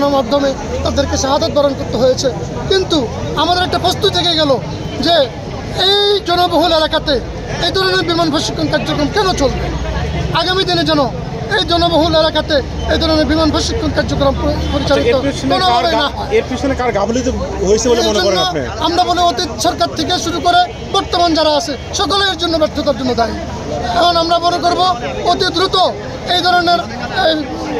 দুর্ঘটনার মাধ্যমে তাদেরকে শাহাদাত বরণ করতে হয়েছে। কিন্তু আমাদের একটা প্রশ্ন থেকে গেল যে এই জনবহুল এলাকাতে এই ধরনের বিমান প্রশিক্ষণ কার্যক্রম কেন চলবে? আগামী দিনে যেন এই জনবহুল এলাকাতে এই ধরনের বিমান প্রশিক্ষণ কার্যক্রম পরিচালিত কোনোভাবে না হয়। এর পিছনে কার গাফিলতি হয়েছে বলে মনে করেন আপনি? আমরা বলে অতীত সরকার থেকে শুরু করে বর্তমান যারা আছে সকলের জন্য ব্যর্থতার জন্য দায়ী। এখন আমরা মনে করব অতি দ্রুত এই ধরনের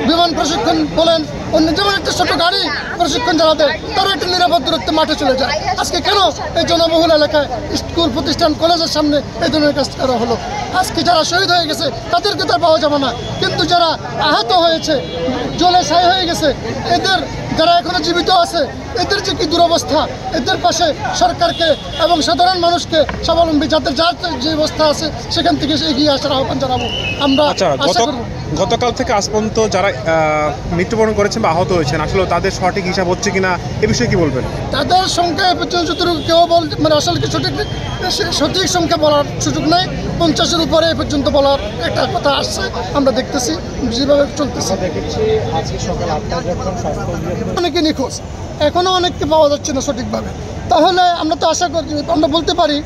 বিমান প্রশিক্ষণ বলেন, অন্য যেমন একটা ছোট গাড়ি প্রশিক্ষণ যারা দেয় তারা একটা নিরাপদ দূরত্বে মাঠে চলে যায়। আজকে কেন এই জনবহুল এলাকায় স্কুল প্রতিষ্ঠান কলেজের সামনে এই ধরনের কাজ করা হলো? আজকে যারা শহীদ হয়ে গেছে তাদেরকে তার পাওয়া যাবে না, কিন্তু যারা আহত হয়েছে, জলে ছাই হয়ে গেছে, এদের যারা এখনো জীবিত আছে এদের যে কি দুরবস্থা, এদের পাশে সরকারকে এবং সাধারণ মানুষকে স্বাবলম্বী যাদের যার যে অবস্থা আছে সেখান থেকে এগিয়ে আসার আহ্বান জানাবো আমরা। গতকাল থেকে আজ পর্যন্ত যারা মৃত্যুবরণ করেছেন বা আহত হয়েছেন আসলে তাদের সঠিক হিসাব হচ্ছে কিনা এ বিষয়ে কি বলবেন? তাদের সংখ্যা কেউ মানে আসলে কি সঠিক সংখ্যা বলার সুযোগ নেই। 50-এর উপরে এ পর্যন্ত বলার একটা কথা আসছে, আমরা দেখতেছি যেভাবে চলতেছে। অনেকে নিখোঁজ, এখনো অনেককে পাওয়া যাচ্ছে না সঠিকভাবে। তাহলে আমরা তো আশা করি, আমরা বলতে পারি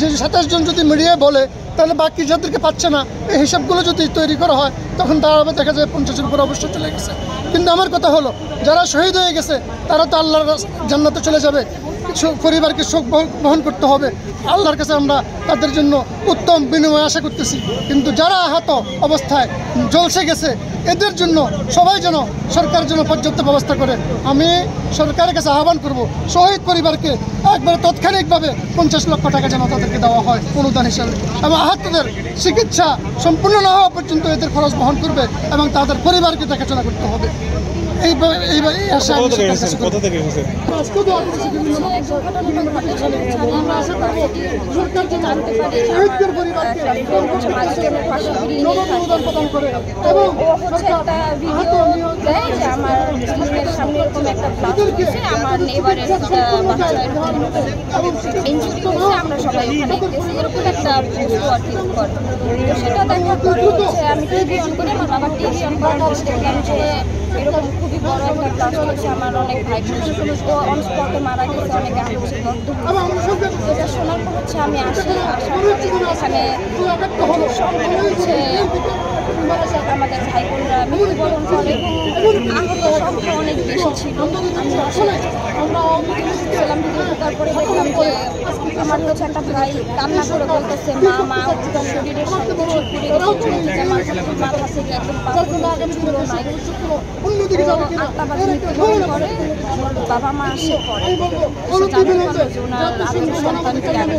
যে 27 জন যদি মিডিয়ায় বলে তাহলে বাকি যাদেরকে পাচ্ছে না এই হিসাবগুলো যদি তৈরি করা হয় তখন তারা দেখা যায় 50-এর উপরে অবশ্যই চলে গেছে। কিন্তু আমার কথা হলো যারা শহীদ হয়ে গেছে তারা তো আল্লাহর জান্নাতে চলে যাবে, পরিবারকে শোক বহন করতে হবে। আল্লাহর কাছে আমরা তাদের জন্য উত্তম বিনিময় আশা করতেছি। কিন্তু যারা আহত অবস্থায় ঝলসে গেছে এদের জন্য সবাই যেন সরকার যেন পর্যাপ্ত ব্যবস্থা করে। আমি সরকারের কাছে আহ্বান করব শহীদ পরিবারকে একবারে তাৎক্ষণিকভাবে 50 লক্ষ টাকা যেন তাদেরকে দেওয়া হয় অনুদান হিসাবে, এবং আহতদের চিকিৎসা সম্পূর্ণ না হওয়া পর্যন্ত এদের খরচ বহন করবে এবং তাদের পরিবারকে দেখাশোনা করতে হবে। সেটা দেখার পরে হচ্ছে আমি টিভি অন করে আমার বাবার টিভি অন করার দেখলাম যে এরকম খুবই বড় একটা ব্লাস্ট হয়েছে। আমার অনেক ভাই ও অন স্পটে মারা গেছে, অনেকে আহত ছিল। এটা শোনার পর হচ্ছে আমি আসার এখানে হচ্ছে আমাদের ভাই বোনরা মৃত্যুবরণ করে এবং আহত সংখ্যা অনেক বেশি ছিল। আমি ভিডিও ঢোকার পরে দেখলাম যে আমার হচ্ছে একটা ভাই কান্না করে বলতেছে মা শরীরের সব কিছু পুড়ে গেছে, মাথা থেকে একদম আটটা বাজে মৃত্যুবরণ করে। বাবা মা আসে পরে জানতে পারলো যে ওনার আরেকটা সন্তানকে আগে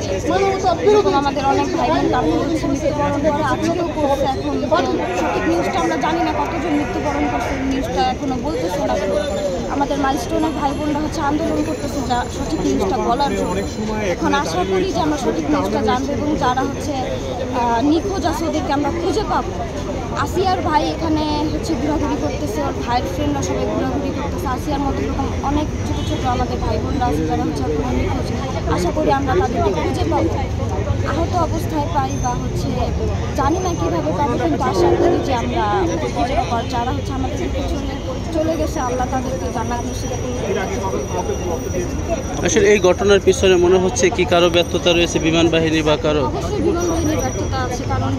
এরকম আমাদের অনেক ভাই বোন তারপর হচ্ছে মৃত্যুবরণ করে আজকেও করছে। এখন সঠিক নিউজটা আমরা জানি না কতজন মৃত্যুবরণ করছে, নিউজটা এখনো বলতেছে না। আমাদের মাইলস্টোনের ভাই বোনরা হচ্ছে আন্দোলন করতেছে যা সঠিক নিউজটা বলার জন্য। এখন আশা করি যে আমরা সঠিক নিউজটা জানবো এবং যারা হচ্ছে নিখোঁজ আছে ওদেরকে আমরা খুঁজে পাবো। আসিয়ার ভাই এখানে হচ্ছে ঘোরাঘুরি করতেছে, ওর ভাইয়ের ফ্রেন্ডরা সবাই ঘোরাঘুরি করতেছে। আসিয়ার মতো এরকম অনেক ছোটো ছোটো আমাদের ভাই বোনরা আছে যারা হচ্ছে এখন নিখোঁজ। আশা করি আমরা তাদেরকে খুঁজে পাবো, আহত অবস্থায় পাই বা হচ্ছে জানি না কীভাবে পাবো, কিন্তু আশা করি যে আমরা খুঁজে পাবো। আর যারা হচ্ছে আমাদের চলে গেছে আল্লাহ তাদেরকে জান্নাত নসিব করুন। আসলে এই ঘটনার পিছনে মনে হচ্ছে কি কারো ব্যর্থতা রয়েছে বিমান বাহিনী বা কারো? অবশ্যই বিমান বাহিনীর ব্যর্থতা আছে, কারণ